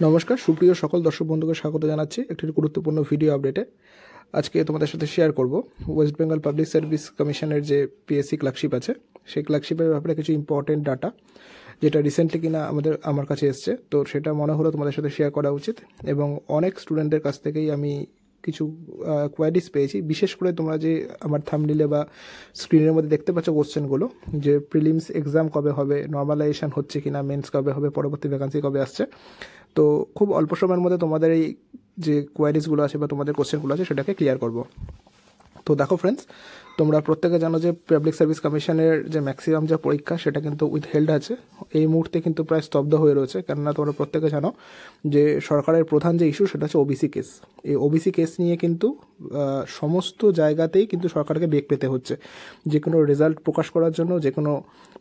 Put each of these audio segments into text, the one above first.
নমস্কার সুপ্রিয় সকল দর্শক বন্ধুকে স্বাগত জানাচ্ছি একটি গুরুত্বপূর্ণ ভিডিও আপডেটে। আজকে তোমাদের সাথে শেয়ার করব ওয়েস্ট বেঙ্গল পাবলিক সার্ভিস কমিশনের যে পিএসসি ক্লার্কশিপ আছে সেই ক্লার্কশিপের ব্যাপারে কিছু ইম্পর্টেন্ট ডাটা যেটা রিসেন্টলি কিনা আমার কাছে এসছে, তো সেটা মনে হলো তোমাদের সাথে শেয়ার করা উচিত। এবং অনেক স্টুডেন্টদের কাছ থেকেই আমি কিছু কোয়ারিজ পেয়েছি, বিশেষ করে তোমরা যে আমার থাম্বনেইলে বা স্ক্রিনের মধ্যে দেখতে পাচ্ছ কোশ্চেনগুলো, যে প্রিলিমস এক্সাম কবে হবে, নর্মালাইজেশন হচ্ছে কিনা, মেন্স কবে হবে, পরবর্তী ভ্যাকান্সি কবে আসছে। তো খুব অল্প সময়ের মধ্যে তোমাদের এই যে কোয়ারিজগুলো আছে বা তোমাদের কোশ্চেনগুলো আছে সেটাকে ক্লিয়ার করব। তো দেখো ফ্রেন্ডস, তোমরা প্রত্যেকে জানো যে পাবলিক সার্ভিস কমিশনের যে ম্যাক্সিমাম যে পরীক্ষা সেটা কিন্তু উইথহেল্ড আছে, এই মুহূর্তে কিন্তু প্রায় স্তব্ধ হয়ে রয়েছে। কেননা তোমরা প্রত্যেকে জানো যে সরকারের প্রধান যে ইস্যু সেটা হচ্ছে ওবিসি কেস। এই ওবিসি কেস নিয়ে কিন্তু সমস্ত জায়গাতেই কিন্তু সরকারকে বেগ পেতে হচ্ছে, যে কোনো রেজাল্ট প্রকাশ করার জন্য, যে কোনো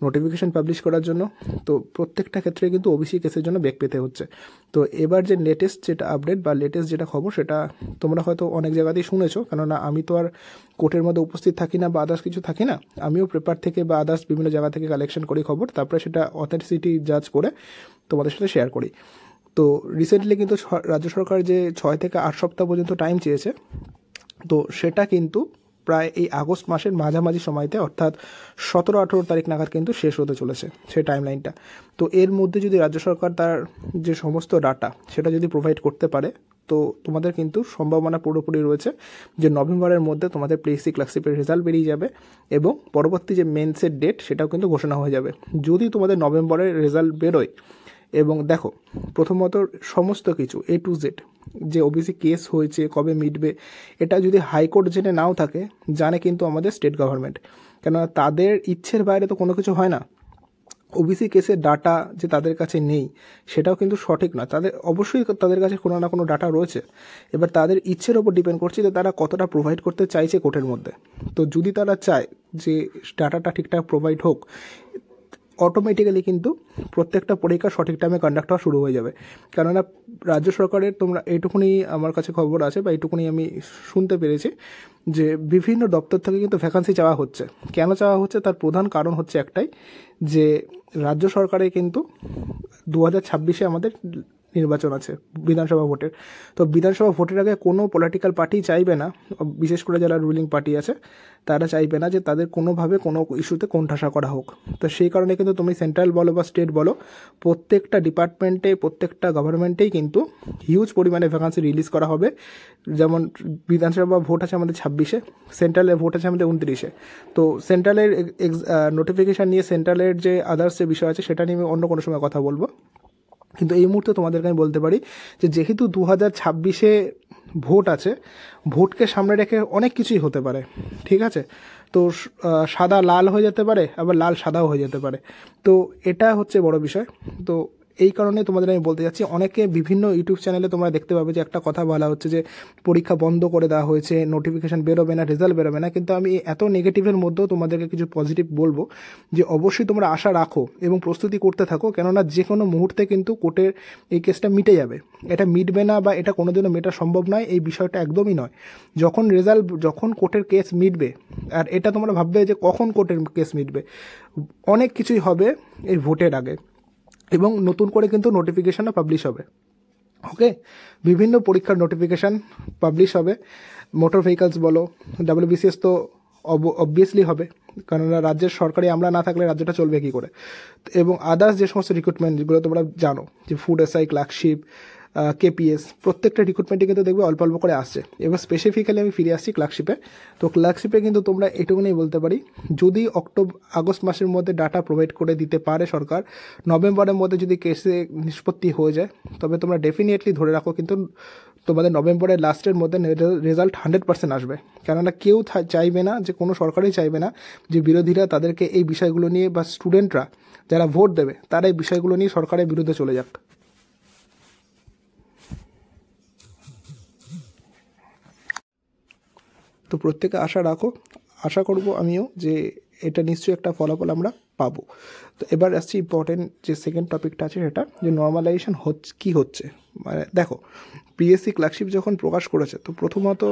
নোটিফিকেশন পাবলিশ করার জন্য। তো প্রত্যেকটা ক্ষেত্রে কিন্তু ওবিসি কেসের জন্য বেগ পেতে হচ্ছে। তো এবার যে লেটেস্ট যেটা আপডেট বা লেটেস্ট যেটা খবর সেটা তোমরা হয়তো অনেক জায়গাতেই শুনেছো, কেননা আমি তো আর কোর্টের মধ্যে উপস্থিত থাকি না বা আদার্স কিছু থাকি না, আমিও পেপার থেকে বা আদার্স বিভিন্ন জায়গা থেকে কালেকশন করি খবর, তারপরে সেটা অথেন্টিসিটি জাজ করে তোমাদের সাথে শেয়ার করি। তো রিসেন্টলি কিন্তু রাজ্য সরকার যে 6 থেকে 8 সপ্তাহ পর্যন্ত টাইম চেয়েছে, তো সেটা কিন্তু প্রায় এই আগস্ট মাসের মাঝামাঝি সময়তে অর্থাৎ 17-18 তারিখ নাগাদ কিন্তু শেষ হতে চলেছে সেই টাইমলাইনটা। তো এর মধ্যে যদি রাজ্য সরকার তার যে সমস্ত ডাটা সেটা যদি প্রোভাইড করতে পারে, তো তোমাদের কিন্তু সম্ভাবনা পুরোপুরি রয়েছে যে নভেম্বরের মধ্যে তোমাদের পিএসসি ক্লার্কশিপের রেজাল্ট বেরিয়ে যাবে এবং পরবর্তী যে মেন্সের ডেট সেটাও কিন্তু ঘোষণা হয়ে যাবে। যদি তোমাদের নভেম্বরের রেজাল্ট বেরোয় এবং দেখো প্রথমত সমস্ত কিছু A to Z যে ওবিসি কেস হয়েছে কবে মিটবে, এটা যদি হাইকোর্ট জেনে নাও থাকে, জানে কিন্তু আমাদের স্টেট গভর্নমেন্ট, কেননা তাদের ইচ্ছের বাইরে তো কোনো কিছু হয় না। ওবিসি কেসের ডাটা যে তাদের কাছে নেই সেটাও কিন্তু সঠিক না, তাদের অবশ্যই তাদের কাছে কোনো না কোনো ডাটা রয়েছে। এবার তাদের ইচ্ছের ওপর ডিপেন্ড করছে যে তারা কতটা প্রোভাইড করতে চাইছে কোর্টের মধ্যে। তো যদি তারা চায় যে ডাটাটা ঠিকঠাক প্রোভাইড হোক, অটোমেটিক্যালি কিন্তু প্রত্যেকটা পরীক্ষা সঠিক টাইমে কন্ডাক্ট হওয়া শুরু হয়ে যাবে। কেননা রাজ্য সরকারের তোমরা এইটুকুনি আমার কাছে খবর আছে বা এইটুকুনি আমি শুনতে পেরেছি যে বিভিন্ন দপ্তর থেকে কিন্তু ভ্যাকান্সি চাওয়া হচ্ছে। কেন চাওয়া হচ্ছে তার প্রধান কারণ হচ্ছে একটাই, যে রাজ্য সরকারে কিন্তু 2026-এ আমাদের নির্বাচন আছে বিধানসভা ভোটের। তো বিধানসভা ভোটের আগে কোনো পলিটিক্যাল পার্টি চাইবে না, বিশেষ করে যারা রুলিং পার্টি আছে তারা চাইবে না যে তাদের কোনোভাবে কোনো ইস্যুতে কোণঠাসা করা হোক। তো সেই কারণে কিন্তু তুমি সেন্ট্রাল বলো বা স্টেট বলো, প্রত্যেকটা ডিপার্টমেন্টে প্রত্যেকটা গভর্নমেন্টেই কিন্তু হিউজ পরিমাণে ভ্যাকান্সি রিলিজ করা হবে। যেমন বিধানসভা ভোট আছে আমাদের 26-এ, সেন্ট্রালের ভোট আছে আমাদের 29-এ। তো সেন্ট্রালের নোটিফিকেশান নিয়ে, সেন্ট্রালের যে আদার্স যে বিষয় আছে সেটা নিয়ে আমি অন্য কোনো সময় কথা বলবো। কিন্তু এই মুহূর্তে তোমাদেরকে আমি বলতে পারি যে যেহেতু 2026-এ ভোট আছে, ভোটকে সামনে রেখে অনেক কিছুই হতে পারে, ঠিক আছে। তো সাদা লাল হয়ে যেতে পারে, আবার লাল সাদাও হয়ে যেতে পারে। তো এটা হচ্ছে বড় বিষয়। তো এই কারণে তোমাদের আমি বলতে যাচ্ছি, অনেকে বিভিন্ন ইউটিউব চ্যানেলে তোমরা দেখতে পাবে যে একটা কথা বলা হচ্ছে যে পরীক্ষা বন্ধ করে দেওয়া হয়েছে, নোটিফিকেশান বেরোবে না, রেজাল্ট বেরোবে না। কিন্তু আমি এত নেগেটিভের মধ্যেও তোমাদেরকে কিছু পজিটিভ বলবো যে অবশ্যই তোমরা আশা রাখো এবং প্রস্তুতি করতে থাকো, কেননা যে কোনো মুহূর্তে কিন্তু কোর্টের এই কেসটা মিটে যাবে। এটা মিটবে না বা এটা কোনোদিনও মেটা সম্ভব নয়, এই বিষয়টা একদমই নয়। যখন কোর্টের কেস মিটবে, আর এটা তোমরা ভাববে যে কখন কোর্টের কেস মিটবে, অনেক কিছুই হবে এই ভোটের আগে এবং নতুন করে কিন্তু নোটিফিকেশানও পাবলিশ হবে। ওকে, বিভিন্ন পরীক্ষার নোটিফিকেশান পাবলিশ হবে। মোটর ভেহিকলস বলো, WBCS তো অবভিয়াসলি হবে, কেননা রাজ্যের সরকারি আমরা না থাকলে রাজ্যটা চলবে কী করে। এবং আদার্স যে সমস্ত রিক্রুটমেন্ট যেগুলো তোমরা জানো, যে ফুড এসআই, ক্লার্কশিপ, KPS, প্রত্যেকটা রিক্রুটমেন্টে কিন্তু দেখবে অল্প অল্প করে আসছে। এবার স্পেসিফিক্যালি আমি ফিরে আসছি ক্লার্কশিপে। তো ক্লার্কশিপে কিন্তু তোমরা এটুকুনি বলতে পারি, যদি আগস্ট মাসের মধ্যে ডাটা প্রোভাইড করে দিতে পারে সরকার, নভেম্বরের মধ্যে যদি কেসে নিষ্পত্তি হয়ে যায়, তবে তোমরা ডেফিনেটলি ধরে রাখো কিন্তু তোমাদের নভেম্বরের লাস্টের মধ্যে রেজাল্ট 100% আসবে। কেননা কেউ চাইবে না, যে কোনো সরকারই চাইবে না যে বিরোধীরা তাদেরকে এই বিষয়গুলো নিয়ে বা স্টুডেন্টরা যারা ভোট দেবে তারা এই বিষয়গুলো নিয়ে সরকারের বিরুদ্ধে চলে যাক। তো প্রত্যেকে আশা রাখো, আশা করব আমিও যে এটা নিশ্চয়ই একটা ফলাফল আমরা পাবো। তো এবার আসছি ইম্পর্টেন্ট যে সেকেন্ড টপিকটা আছে, সেটা যে নর্মালাইজেশন কী হচ্ছে। মানে দেখো, পিএসসি ক্লার্কশিপ যখন প্রকাশ করেছে, তো প্রথমত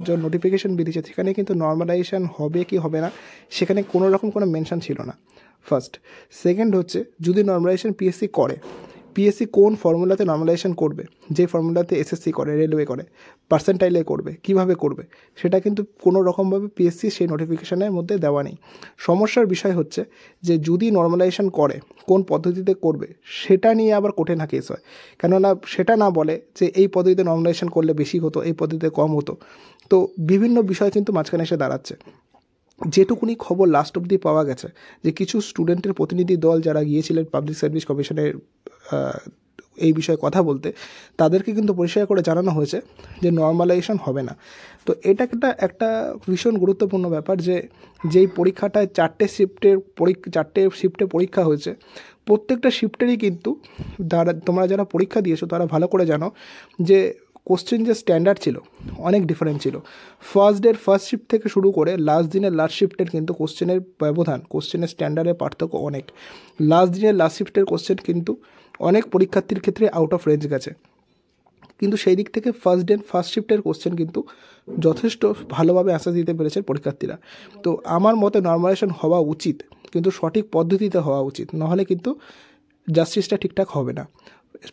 যে নোটিফিকেশান বেরিয়েছে সেখানে কিন্তু নর্মালাইজেশন হবে কি হবে না সেখানে কোনো রকম কোনো মেনশন ছিল না, ফার্স্ট। সেকেন্ড হচ্ছে, যদি নর্মালাইজেশন পিএসসি করে, পিএসসি কোন ফর্মুলাতে নর্মালাইজেশন করবে, যে ফর্মুলাতে এসএসসি করে, রেলওয়ে করে, পার্সেন্টাইলে করবে, কিভাবে করবে, সেটা কিন্তু কোনো রকমভাবে পিএসসি সেই নোটিফিকেশনের মধ্যে দেওয়া নেই। সমস্যার বিষয় হচ্ছে যে যদি নর্মালাইজেশন করে কোন পদ্ধতিতে করবে সেটা নিয়ে আবার কোর্টে না কেস হয়, কেননা সেটা না বলে যে এই পদ্ধতিতে নর্মালাইজেশন করলে বেশি হতো, এই পদ্ধতিতে কম হতো। তো বিভিন্ন বিষয় কিন্তু মাঝখানে এসে দাঁড়াচ্ছে। যেটুকুনি খবর লাস্ট অবধি পাওয়া গেছে যে কিছু স্টুডেন্টের প্রতিনিধি দল যারা গিয়েছিলেন পাবলিক সার্ভিস কমিশনের এই বিষয়ে কথা বলতে, তাদেরকে কিন্তু পরিষ্কার করে জানানো হয়েছে যে নর্মালাইজেশন হবে না। তো এটা একটা ভীষণ গুরুত্বপূর্ণ ব্যাপার যে যেই পরীক্ষাটায় 4টে শিফটে পরীক্ষা হয়েছে, প্রত্যেকটা শিফটেরই কিন্তু তোমরা যারা পরীক্ষা দিয়েছো তারা ভালো করে জানো যে কোশ্চেন যে স্ট্যান্ডার্ড ছিল অনেক ডিফারেন্ট ছিল। ফার্স্ট ডের ফার্স্ট শিফট থেকে শুরু করে লাস্ট দিনের লাস্ট শিফটের কিন্তু কোশ্চেনের ব্যবধান, কোশ্চেনের স্ট্যান্ডার্ডের পার্থক্য অনেক। লাস্ট দিনের লাস্ট শিফটের কোশ্চেন কিন্তু অনেক পরীক্ষার্থীর ক্ষেত্রে আউট অফ রেঞ্জ গেছে, কিন্তু সেই দিক থেকে ফার্স্ট ডে ফার্স্ট শিফটের কোশ্চেন কিন্তু যথেষ্ট ভালোভাবে অ্যান্সার দিতে পেরেছে পরীক্ষার্থীরা। তো আমার মতে নর্মালাইজেশন হওয়া উচিত, কিন্তু সঠিক পদ্ধতিতে হওয়া উচিত, নাহলে কিন্তু জাস্টিসটা ঠিকঠাক হবে না,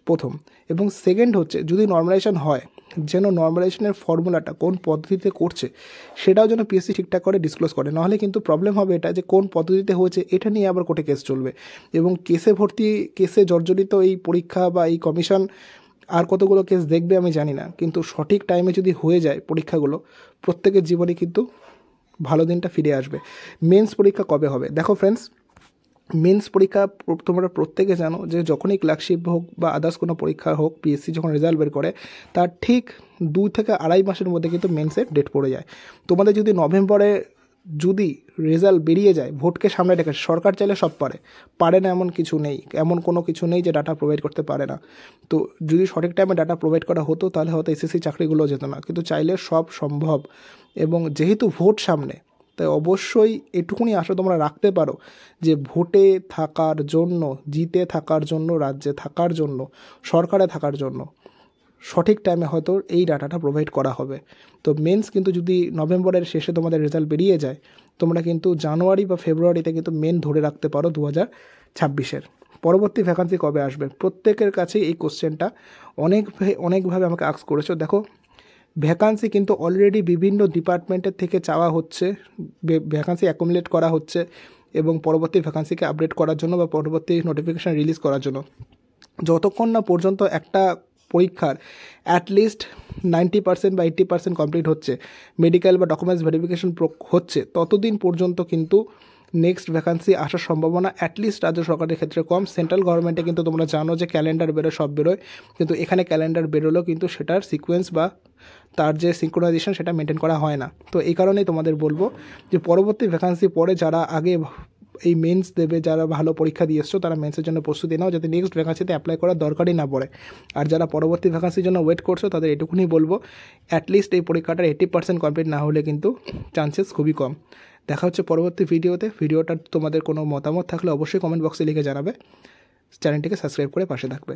প্রথম। এবং সেকেন্ড হচ্ছে যদি নর্মালাইজেশন হয়, যেন নর্মালাইজেশনের ফর্মুলাটা কোন পদ্ধতিতে করছে সেটাও যেন পিএসসি ঠিকঠাক করে ডিসক্লোজ করে, নাহলে কিন্তু প্রবলেম হবে এটা যে কোন পদ্ধতিতে হয়েছে এটা নিয়ে আবার কোর্টে কেস চলবে, এবং কেসে জর্জরিত এই পরীক্ষা বা এই কমিশন আর কতগুলো কেস দেখবে আমি জানি না, কিন্তু সঠিক টাইমে যদি হয়ে যায় পরীক্ষাগুলো, প্রত্যেকের জীবনে কিন্তু ভালো দিনটা ফিরে আসবে। মেন্স পরীক্ষা কবে হবে? দেখো ফ্রেন্ডস, মেন্স পরীক্ষা তোমরা প্রত্যেকে জানো যে যখনই ক্লার্কশিপ হোক বা আদার্স কোনো পরীক্ষা হোক, পিএসসি যখন রেজাল্ট বের করে তার ঠিক 2 থেকে 2.5 মাসের মধ্যে কিন্তু মেন্সের ডেট পড়ে যায়। তোমাদের যদি নভেম্বরে যদি রেজাল্ট বেরিয়ে যায়, ভোটকে সামনে রেখে, সরকার চাইলে সব পারে না এমন কিছু নেই, এমন কোনো কিছু নেই যে ডাটা প্রোভাইড করতে পারে না। তো যদি সঠিক টাইমে ডাটা প্রোভাইড করা হতো তাহলে হয়তো এসএসসি চাকরিগুলো যেত না, কিন্তু চাইলে সব সম্ভব। এবং যেহেতু ভোট সামনে, তাই অবশ্যই এটুকুনি আশা তোমরা রাখতে পারো যে ভোটে থাকার জন্য, জিতে থাকার জন্য, রাজ্যে থাকার জন্য, সরকারে থাকার জন্য সঠিক টাইমে হয়তো এই ডাটাটা প্রোভাইড করা হবে। তো মেন্স কিন্তু যদি নভেম্বরের শেষে তোমাদের রেজাল্ট বেরিয়ে যায়, তোমরা কিন্তু জানুয়ারি বা ফেব্রুয়ারিতে কিন্তু মেন ধরে রাখতে পারো 2026-এর। পরবর্তী ভ্যাকান্সি কবে আসবে? প্রত্যেকের কাছেই এই কোশ্চেনটা অনেকভাবে আমাকে আস্ক করেছো। দেখো, ভ্যাকান্সি কিন্তু অলরেডি বিভিন্ন ডিপার্টমেন্টের থেকে চাওয়া হচ্ছে, ভ্যাকান্সি অ্যাকুমুলেট করা হচ্ছে এবং পরবর্তী ভ্যাকান্সিকে আপডেট করার জন্য বা পরবর্তী নোটিফিকেশান রিলিজ করার জন্য। যতক্ষণ না পর্যন্ত একটা পরীক্ষার অ্যাটলিস্ট 90% বা 80% কমপ্লিট হচ্ছে, মেডিকেল বা ডকুমেন্টস ভেরিফিকেশন হচ্ছে, ততদিন পর্যন্ত কিন্তু নেক্সট ভ্যাকান্সি আসার সম্ভাবনা অ্যাটলিস্ট রাজ্য সরকারের ক্ষেত্রে কম। সেন্ট্রাল গভর্নমেন্টে কিন্তু তোমরা জানো যে ক্যালেন্ডার বেরোয়, সব বেরোয়, কিন্তু এখানে ক্যালেন্ডার বেরোলেও কিন্তু সেটার সিকোয়েন্স বা তার যে সিঙ্ক্রোনাইজেশন সেটা মেনটেন করা হয় না। তো এই কারণেই তোমাদের বলবো যে পরবর্তী ভ্যাকান্সি পরে যারা আগে এই মেন্স দেবে, যারা ভালো পরীক্ষা দিয়ে এসছো, তারা মেন্সের জন্য প্রস্তুতি নাও, যাতে নেক্সট ভ্যাকান্সিতে অ্যাপ্লাই করার দরকারই না পড়ে। আর যারা পরবর্তী ভ্যাকান্সির জন্য ওয়েট করছো, তাদের এটুকুনি বলবো অ্যাটলিস্ট এই পরীক্ষাটার 80% কমপ্লিট না হলে কিন্তু চান্সেস খুবই কম। দেখা হচ্ছে পরবর্তী ভিডিওতে। ভিডিওটার তোমাদের কোনো মতামত থাকলে অবশ্যই কমেন্ট বক্সে লিখে জানাবে। চ্যানেলটিকে সাবস্ক্রাইব করে পাশে থাকবে।